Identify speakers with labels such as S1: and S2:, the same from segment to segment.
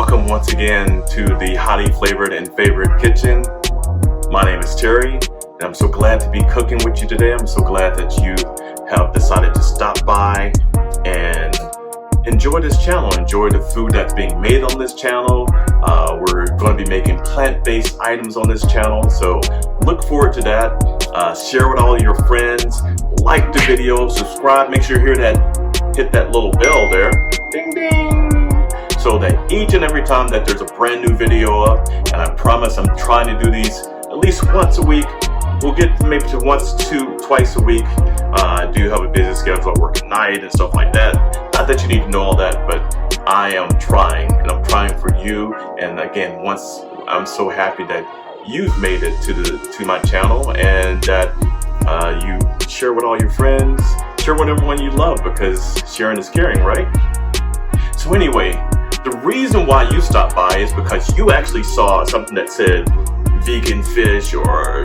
S1: Welcome once again to the highly flavored and favorite kitchen. My name is Terry, and I'm so glad to be cooking with you today. I'm so glad that you have decided to stop by and enjoy this channel, enjoy the food that's being made on this channel. We're going to be making plant-based items on this channel, so look forward to that. Share with all your friends, like the video, subscribe, make sure you hit that little bell there, ding ding, so that each and every time that there's a brand new video up, and I promise I'm trying to do these at least once a week. We'll get maybe to twice a week. I do have a busy schedule. I work at night and stuff like that. Not that you need to know all that, but I am trying, and I'm trying for you. And again, I'm so happy that you've made it to my channel, and that you share with all your friends, share with everyone you love, because sharing is caring, right? So anyway, the reason why you stopped by is because you actually saw something that said vegan fish or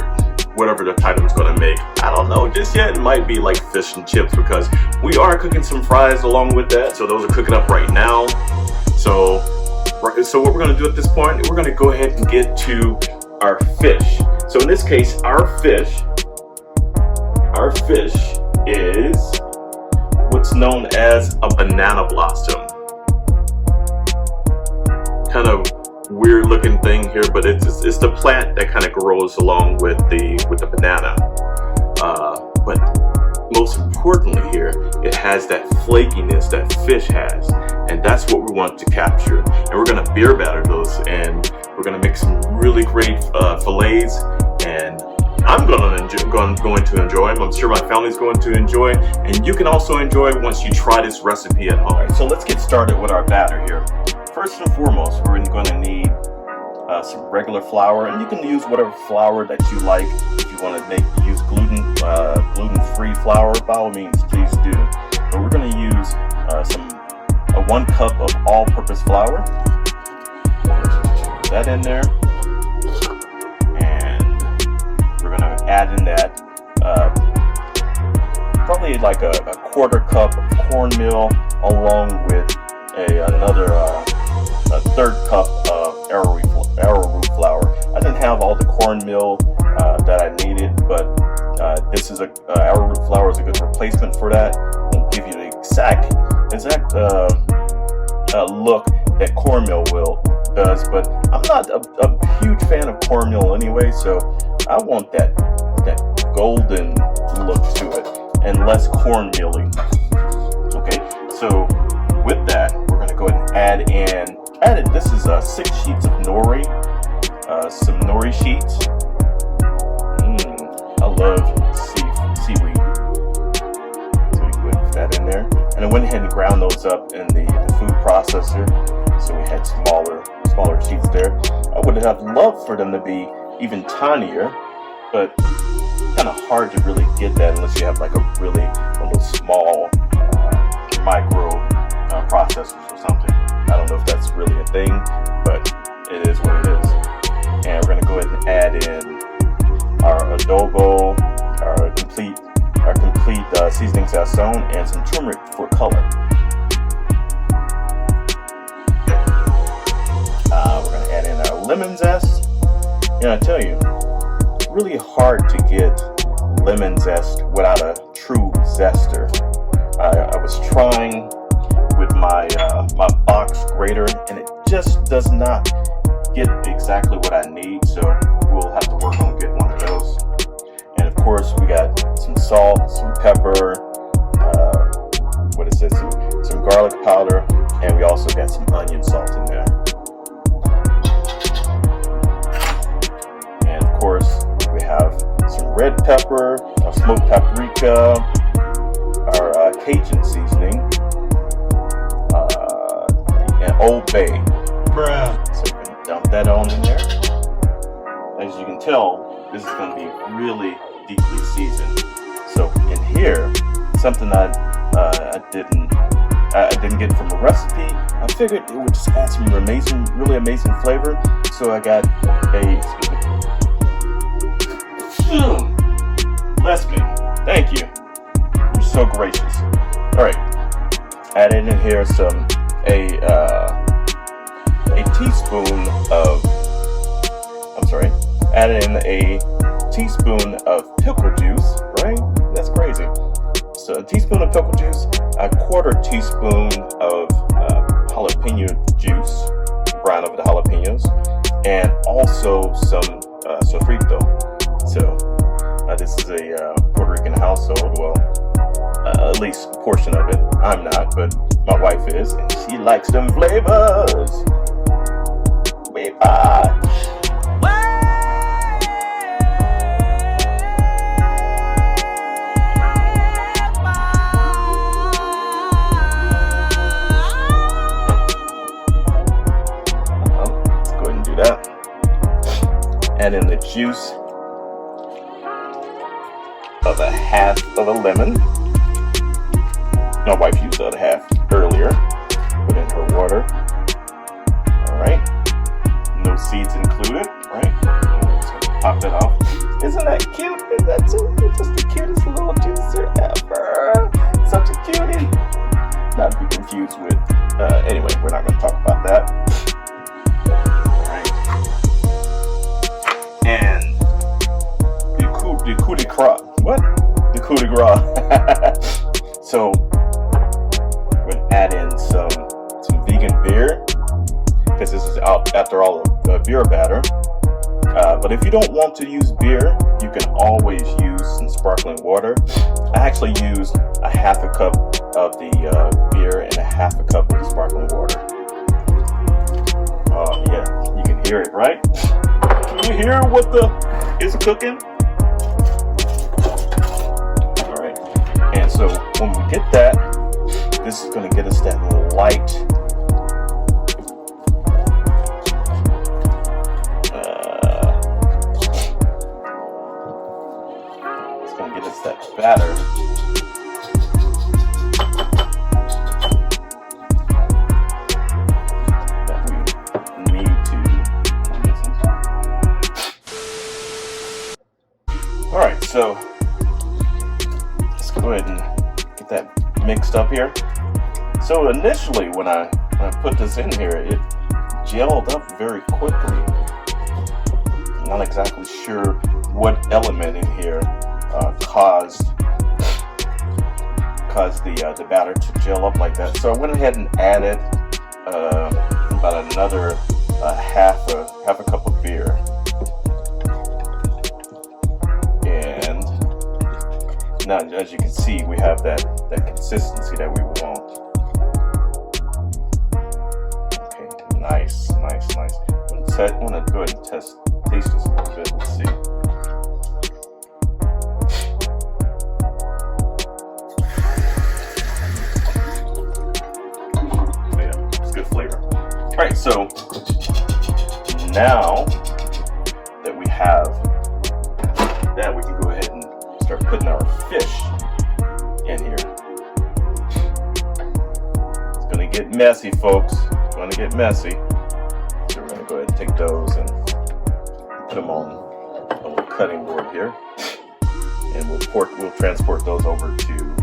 S1: whatever the title is going to make. I don't know just yet. It might be like fish and chips, because we are cooking some fries along with that. So those are cooking up right now. So what we're going to do at this point, we're going to go ahead and get to our fish. So in this case, our fish is what's known as a banana blossom. Kind of weird looking thing here, but it's the plant that kind of grows along with the banana. But most importantly here, it has that flakiness that fish has, and that's what we want to capture. And we're going to beer batter those, and we're going to make some really great fillets, and I'm going to enjoy them. I'm sure my family's going to enjoy, and you can also enjoy once you try this recipe at home. All right, so let's get started with our batter here. First and foremost, we're going to need some regular flour, and you can use whatever flour that you like. If you want to use gluten-free flour, by all means, please do. But we're going to use 1 cup of all-purpose flour. Put that in there, and we're going to add in that probably like a 1/4 cup of cornmeal, along with another 1/3 cup of arrowroot flour. I didn't have all the cornmeal that I needed, but this is arrowroot flour is a good replacement for that. Won't give you the exact look that cornmeal does, but I'm not a huge fan of cornmeal anyway, so I want that golden look to it and less cornmealy. Okay, so with that, we're going to go ahead and add in. This is 6 sheets of nori, some nori sheets. I love seaweed. So we go ahead and put that in there, and I went ahead and ground those up in the food processor. So we had smaller sheets there. I would have loved for them to be even tinier, but kind of hard to really get that unless you have like one of those small micro processors or something. I don't know if that's really a thing, but it is what it is. And we're going to go ahead and add in our adobo, our complete seasoning sazon, and some turmeric for color. We're going to add in our lemon zest. And I tell you, it's really hard to get lemon zest without a true zester. I was trying with my box grater, and it just does not get exactly what I need, so we'll have to work on getting one of those. And of course, we got some salt, some pepper, some garlic powder, and we also got some onion salt in there. And of course, we have some red pepper, our smoked paprika, our Cajun seasoning, and Old Bay. So we can dump that on in there. As you can tell, this is going to be really deeply seasoned. So in here, something I didn't get from a recipe, I figured it would just add some really amazing flavor. So I got Leslie, thank you. You're so gracious. All right, added in here a teaspoon of, add in a teaspoon of pickle juice, right? That's crazy. So a teaspoon of pickle juice, a quarter teaspoon of jalapeno juice, brown over the jalapenos, and also some sofrito. So this is a Puerto Rican household, well, at least a portion of it. I'm not, but my wife is, and she likes them flavors. Let's go ahead and do that. Add in the juice of a half of a lemon. My wife used the other half earlier. Put in her water. Alright. No seeds included, right? Just gonna pop that off. Isn't that cute? Is that just the cutest little juicer ever? Such a cutie. Not to be confused with, anyway, we're not going to talk about that. Alright. And the coup de grace. What? The coup de grace. So, we're going to add in some vegan beer, because this is after all a beer batter. But if you don't want to use beer, you can always use some sparkling water. I actually used a half a cup of the beer and a half a cup of the sparkling water. Oh yeah, you can hear it, right? Can you hear what is cooking? All right, and so when we get that, this is going to get us that light. That batter. That we need to listen to. Alright, so let's go ahead and get that mixed up here. So initially when I put this in here, it gelled up very quickly. I'm not exactly sure what element in here caused the batter to gel up like that. So I went ahead and added about another half a cup of beer, and now as you can see, we have that consistency that we want. Okay, nice. I'm gonna go ahead and taste this a little bit. Let's see. Alright, so now that we have that, we can go ahead and start putting our fish in here. It's going to get messy, folks. It's going to get messy. So we're going to go ahead and take those and put them on the cutting board here. And we'll transport those over into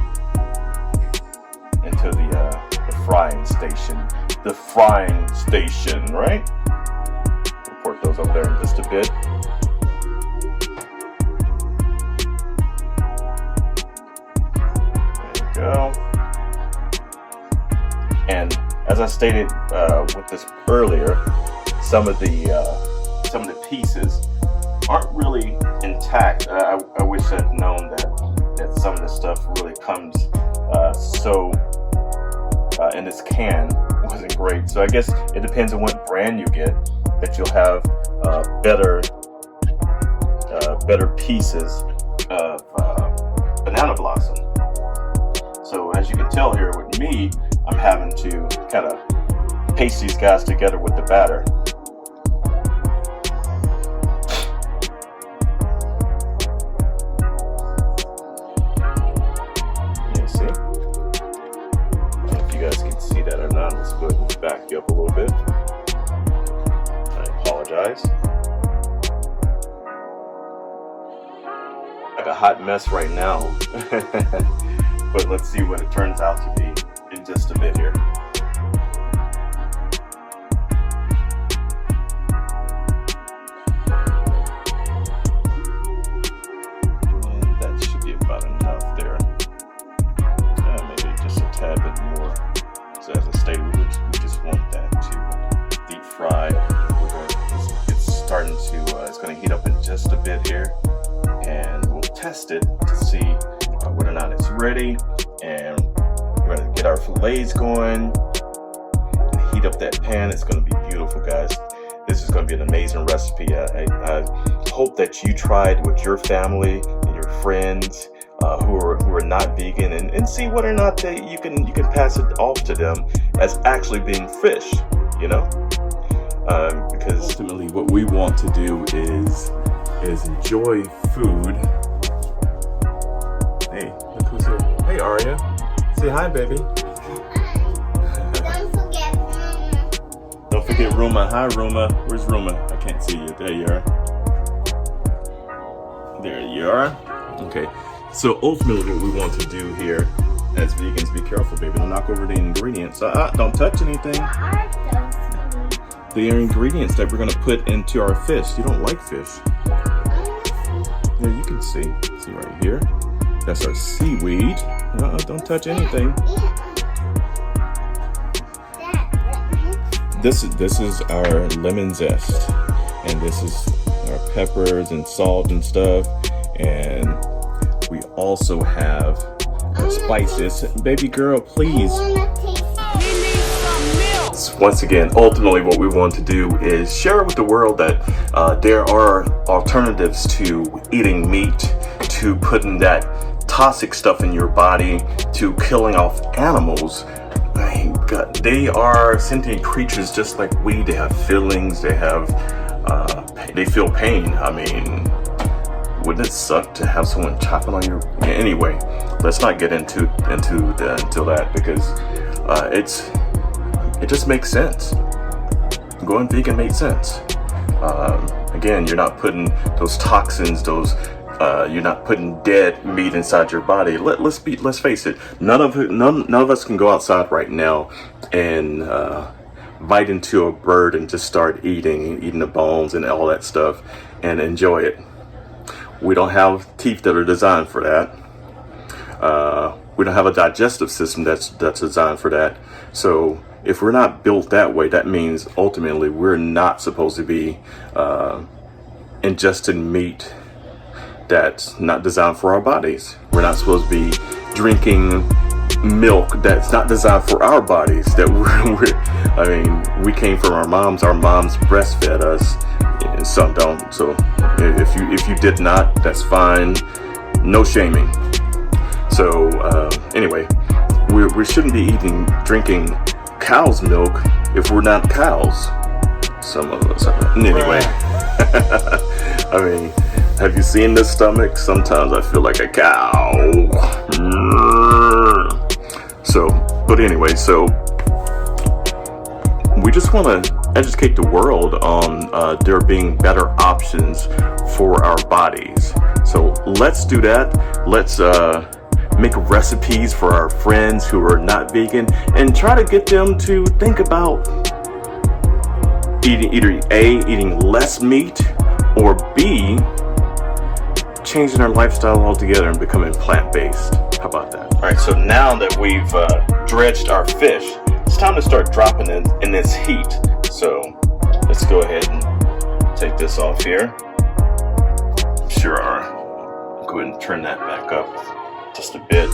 S1: the frying station. The frying station, right? We'll port those over there in just a bit. There we go. And as I stated with this earlier, some of the pieces aren't really intact. I wish I'd known that some of this stuff really comes in this can wasn't great. So I guess it depends on what brand you get, that you'll have better pieces of banana blossom. So as you can tell here with me, I'm having to kind of paste these guys together with the batter. Let's go ahead and back you up a little bit. I apologize. Like a hot mess right now. But let's see what it turns out to be in just a bit here. just a bit here, and we'll test it to see whether or not it's ready. And we're gonna get our fillets going, heat up that pan. It's gonna be beautiful, guys. This is gonna be an amazing recipe. I hope that you tried with your family and your friends who are not vegan, and see whether or not you can pass it off to them as actually being fish, you know. Because ultimately what we want to do is enjoy food. Hey, look who's here. Hey, Aria. Say hi, baby.
S2: Don't forget Ruma.
S1: Don't forget Ruma. Hi, Ruma. Where's Ruma? I can't see you. There you are. There you are. Okay. So ultimately what we want to do here as vegans, be careful, baby. Don't knock over the ingredients. Don't touch anything. The ingredients that we're going to put into our fish. You don't like fish. Yeah, you can see. See right here. That's our seaweed. Don't touch anything. This is our lemon zest. And this is our peppers and salt and stuff. And we also have our spices. Baby girl, please. Once again, ultimately what we want to do is share with the world that there are alternatives to eating meat, to putting that toxic stuff in your body, to killing off animals. I mean, God, they are sentient creatures just like we. They have feelings, they feel pain. I mean, wouldn't it suck to have someone chopping on your... Anyway, let's not get into that, because it just makes sense. Going vegan makes sense. Again, you're not putting those toxins, you're not putting dead meat inside your body. Let's face it. None of us can go outside right now and bite into a bird and just start eating the bones and all that stuff and enjoy it. We don't have teeth that are designed for that. We don't have a digestive system that's designed for that. So if we're not built that way, that means ultimately we're not supposed to be ingesting meat that's not designed for our bodies. We're not supposed to be drinking milk that's not designed for our bodies. I mean, we came from our moms. Our moms breastfed us. And some don't. So if you did not, that's fine. No shaming. So anyway, we shouldn't be drinking cow's milk if we're not cows. Some of us are. Anyway, I mean, have you seen the stomach? Sometimes I feel like a cow. But anyway, so we just want to educate the world on there being better options for our bodies. So let's do that. Let's make recipes for our friends who are not vegan and try to get them to think about eating less meat, or B, changing their lifestyle altogether and becoming plant-based. How about that? All right, so now that we've dredged our fish, it's time to start dropping it in this heat. So let's go ahead and take this off here. Sure. Go ahead and turn that back up just a bit.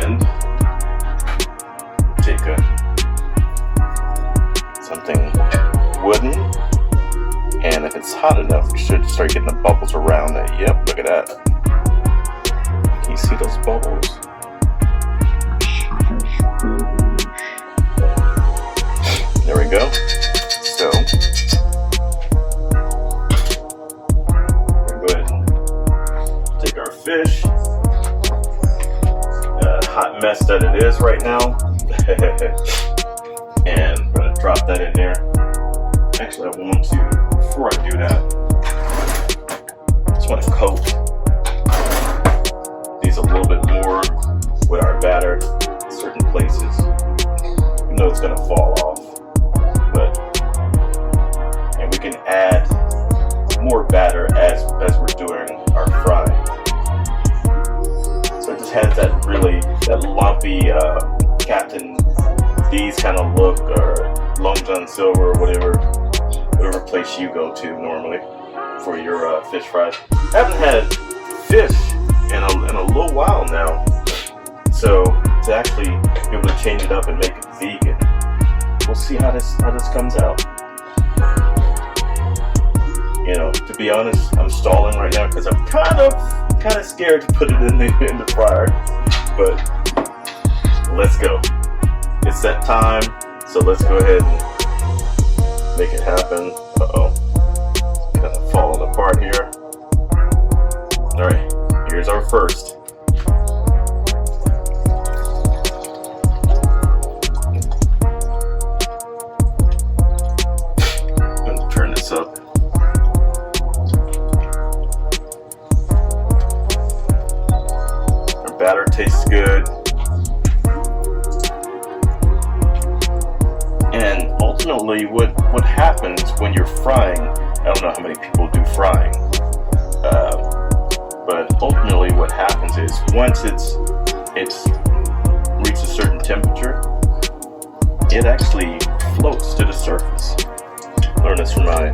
S1: And take something wooden. And if it's hot enough, we should start getting the bubbles around it. Yep, look at that. Can you see those bubbles? There we go. So, we're going to go ahead and take our fish. Hot mess that it is right now. And I'm going to drop that in there. Actually, I want to, before I do that, I just want to coat these a little bit more with our batter in certain places. You know it's going to fall off. And we can add more batter as we're doing our frying. So it just has that lumpy Captain D's kind of look, or Long John Silver or whatever place you go to normally for your fish fries. I haven't had fish in a little while now, so to actually be able to change it up and make it vegan, we'll see how this comes out. You know, to be honest, I'm stalling right now because I'm kind of scared to put it in the fryer, but let's go. It's that time, so let's go ahead and make it happen. Uh-oh, kind of falling apart here. All right, here's our first. I'm going to turn this up. Our batter tastes good. And ultimately, what happens when you're frying, I don't know how many people do frying, but ultimately what happens is once it's reached a certain temperature, it actually floats to the surface. I learned this from my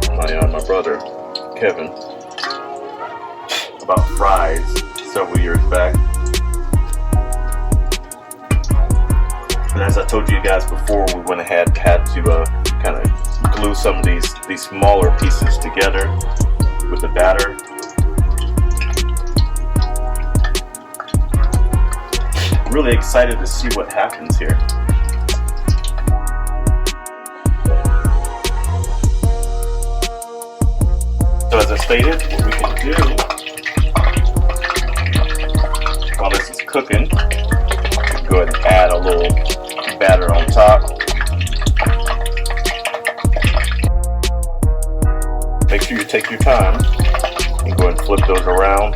S1: brother, Kevin, about fries several years back. And as I told you guys before, we went ahead had to kind of glue some of these smaller pieces together with the batter. Really excited to see what happens here. So as I stated, what we can do while this is cooking, we can go ahead and add a little batter on top. Make sure you take your time and go ahead and flip those around.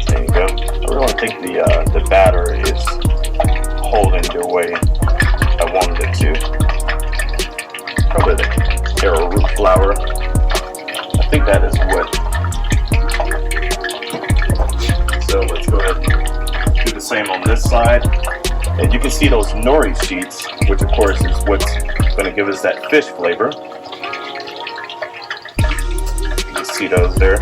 S1: There you go. I really think the batter is holding the way I wanted it to. Probably the arrowroot flour. I think that is what. So let's go ahead and do the same on this side. And you can see those nori sheets, which of course is what's going to give us that fish flavor. You can see those there.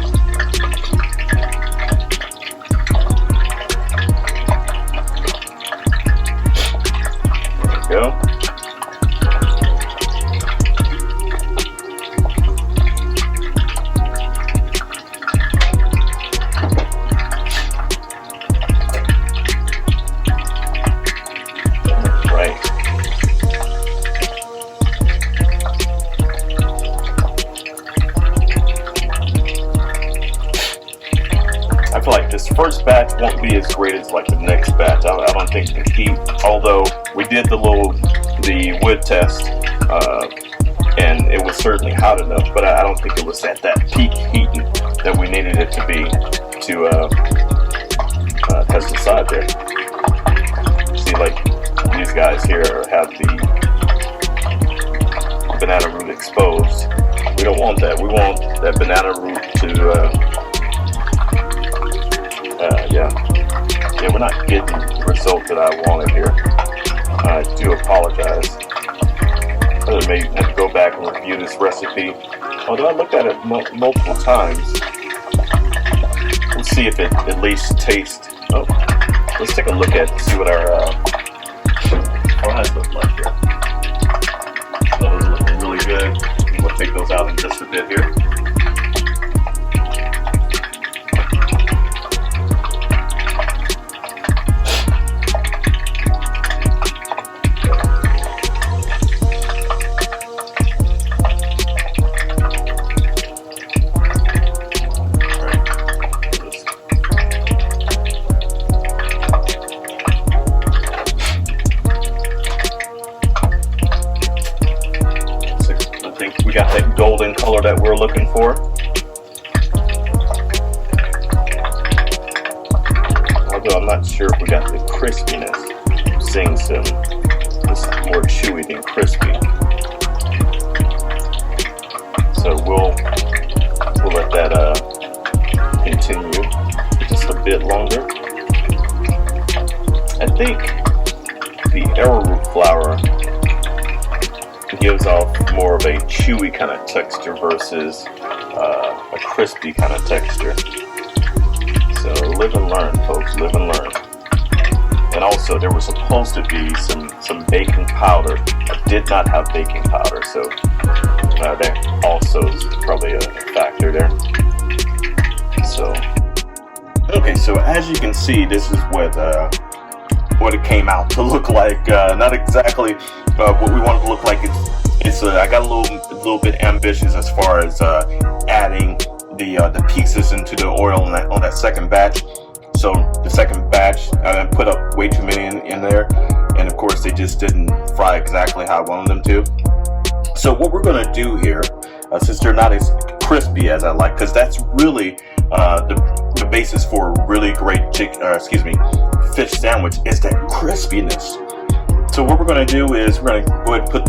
S1: There we go. I feel like this first batch won't be as great as like the next batch. I don't think the heat, although we did the wood test, and it was certainly hot enough, but I don't think it was at that peak heat that we needed it to be to test the side there. See, like these guys here have the banana root exposed. We don't want that. We want that banana root to we're not getting the result that I wanted here. I do apologize. I may have to go back and review this recipe. Although I looked at it multiple times. Let's see if it at least tastes. Oh, let's take a look at it, see what our fries look like here. Those are looking really good. We'll take those out in just a bit here. We got that golden color that we're looking for. Although I'm not sure if we got the crispiness. I'm seeing some, this is more chewy than crispy. So we'll let that continue just a bit longer. I think the arrowroot flour gives off more of a chewy kind of texture versus a crispy kind of texture. So live and learn, folks, live and learn. And also there was supposed to be some baking powder. I did not have baking powder, so that also is probably a factor there. So, okay, so as you can see, this is what it came out to look like. Not exactly what we want it to look like. I got a little bit ambitious as far as adding the pieces into the oil on that second batch. So the second batch, I put up way too many in there, and of course they just didn't fry exactly how I wanted them to. So what we're gonna do here, since they're not as crispy as I like, because that's really the basis for a really great fish sandwich is that crispiness. So what we're going to do is we're going to go ahead and put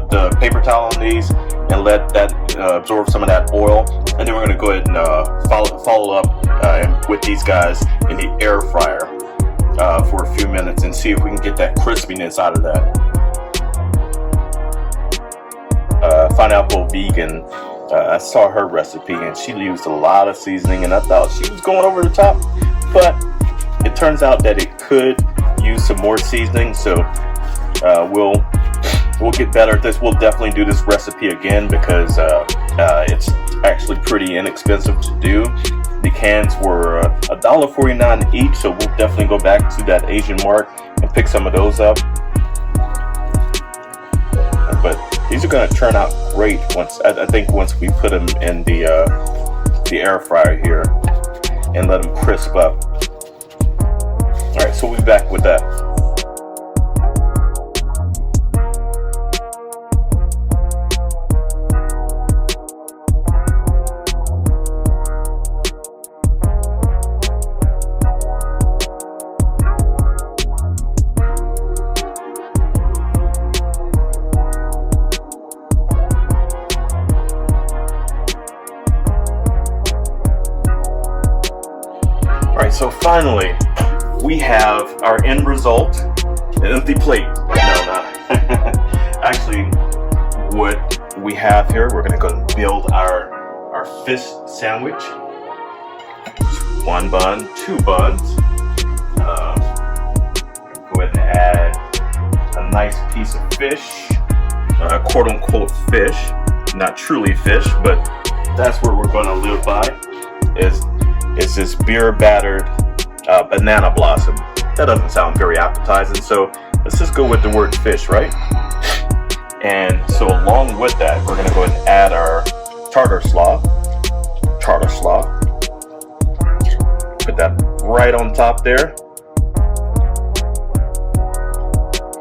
S1: the paper towel on these and let that absorb some of that oil, and then we're going to go ahead and follow up with these guys in the air fryer for a few minutes and see if we can get that crispiness out of that. Pineapple Vegan, I saw her recipe and she used a lot of seasoning, and I thought she was going over the top, but it turns out that it could use some more seasoning. So we'll get better at this. We'll definitely do this recipe again because it's actually pretty inexpensive to do. The cans were $1.49 each, so we'll definitely go back to that Asian mark and pick some of those up. But these are going to turn out great once we put them in the air fryer here and let them crisp up. All right, so we'll be back with that. So finally, we have our end result, an empty plate. No, not. Actually, what we have here, we're gonna go and build our fish sandwich. One bun, two buns. Go ahead and add a nice piece of fish, quote unquote fish, not truly fish, but that's what we're gonna live by. It's this beer battered banana blossom. That doesn't sound very appetizing, so let's just go with the word fish, right? And so along with that, we're gonna go ahead and add our tartar slaw. Put that right on top there.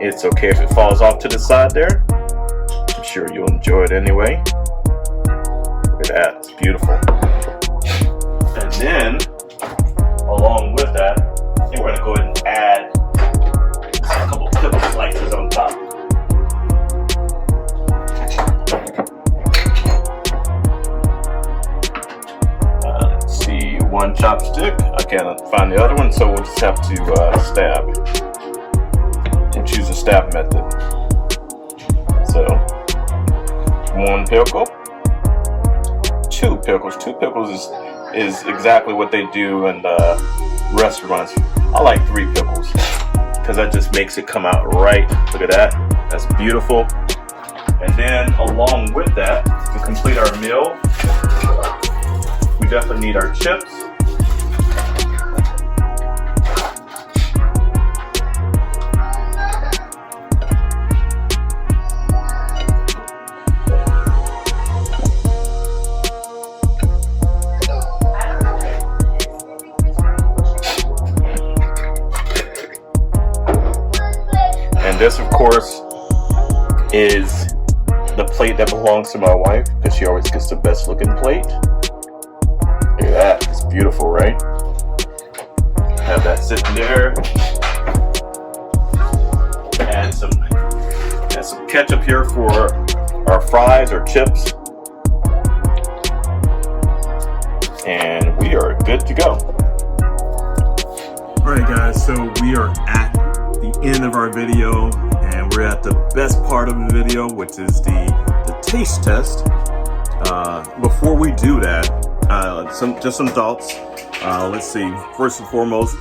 S1: It's okay if it falls off to the side there. I'm sure you'll enjoy it anyway. Look at that, it's beautiful. And then, along with that, we're going to go ahead and add a couple pickle slices on top. Let's see, one chopstick. I can't find the other one, so we'll just have to stab and choose a stab method. So, one pickle, two pickles. Two pickles is exactly what they do in restaurants. I like three pickles because that just makes it come out right. Look at that. That's beautiful. And then along with that, to complete our meal, we definitely need our chips. This, of course, is the plate that belongs to my wife because she always gets the best looking plate. Look at that. It's beautiful, right? Have that sitting there. Add some ketchup here for our fries or chips. And we are good to go. Alright guys, so we are at the end of our video, and we're at the best part of the video, which is the taste test. Before we do that, some thoughts. Let's see. First and foremost,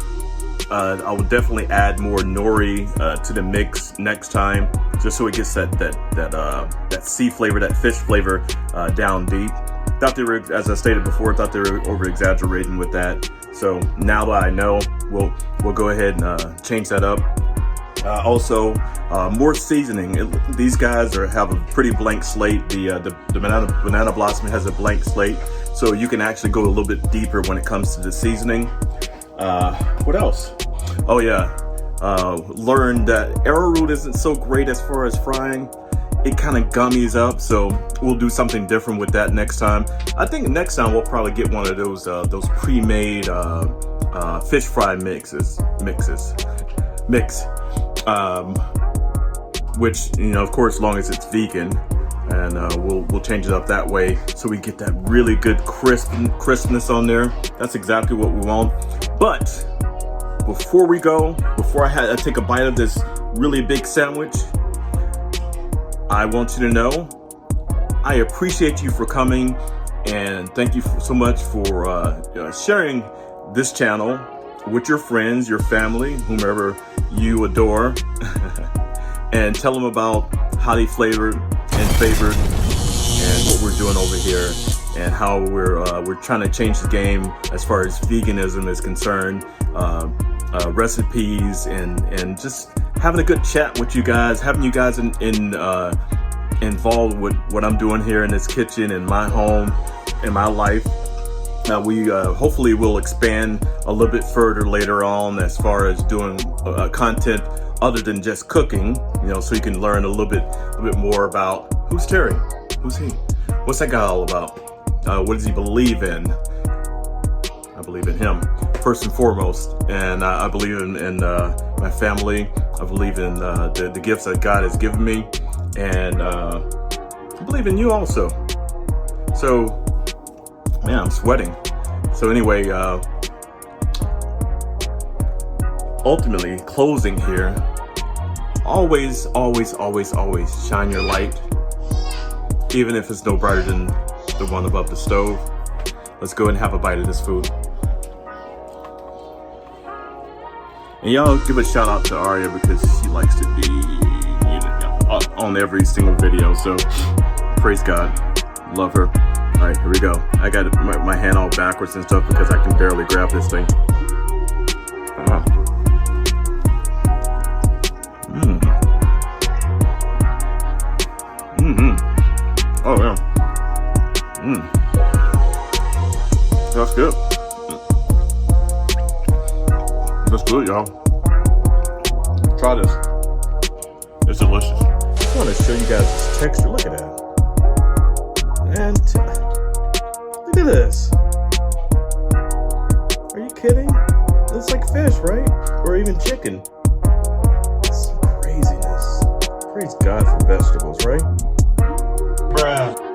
S1: I would definitely add more nori to the mix next time, just so it gets that sea flavor, that fish flavor down deep. Thought they were, as I stated before, thought they were over exaggerating with that. So now that I know, we'll go ahead and change that up. Also, more seasoning. These guys have a pretty blank slate. The banana blossom has a blank slate, so you can actually go a little bit deeper when it comes to the seasoning. What else? Oh yeah, learned that arrowroot isn't so great as far as frying. It kind of gummies up, so we'll do something different with that next time. I think next time we'll probably get one of those pre-made fish fry mix, which, you know, of course, as long as it's vegan, and we'll change it up that way so we get that really good crispness on there. That's exactly what we want. But before I take a bite of this really big sandwich, I want you to know I appreciate you for coming, and thank you so much for sharing this channel with your friends, your family, whomever you adore, and tell them about highly flavored and favored and what we're doing over here, and how we're trying to change the game as far as veganism is concerned, recipes, and just having a good chat with you guys, having you guys involved with what I'm doing here in this kitchen, in my home, in my life. We hopefully will expand a little bit further later on as far as doing content other than just cooking, you know, so you can learn a little bit more about who's Terry, who's he, what's that guy all about, what does he believe in. I believe in him first and foremost, and I believe in my family. I believe in the gifts that God has given me, and I believe in you also. So, man, I'm sweating. So anyway, ultimately, closing here, always shine your light, even if it's no brighter than the one above the stove. Let's go and have a bite of this food. And y'all give a shout out to Aria, because she likes to be, you know, on every single video. So praise God, love her. All right, here we go. I got my hand all backwards and stuff because I can barely grab this thing. Oh yeah. That's good. That's good, y'all. Try this. It's delicious. I just want to show you guys this texture. Look at that. And look at this. Are you kidding? It's like fish, right? Or even chicken. It's craziness. Praise God for vegetables, right? Bruh.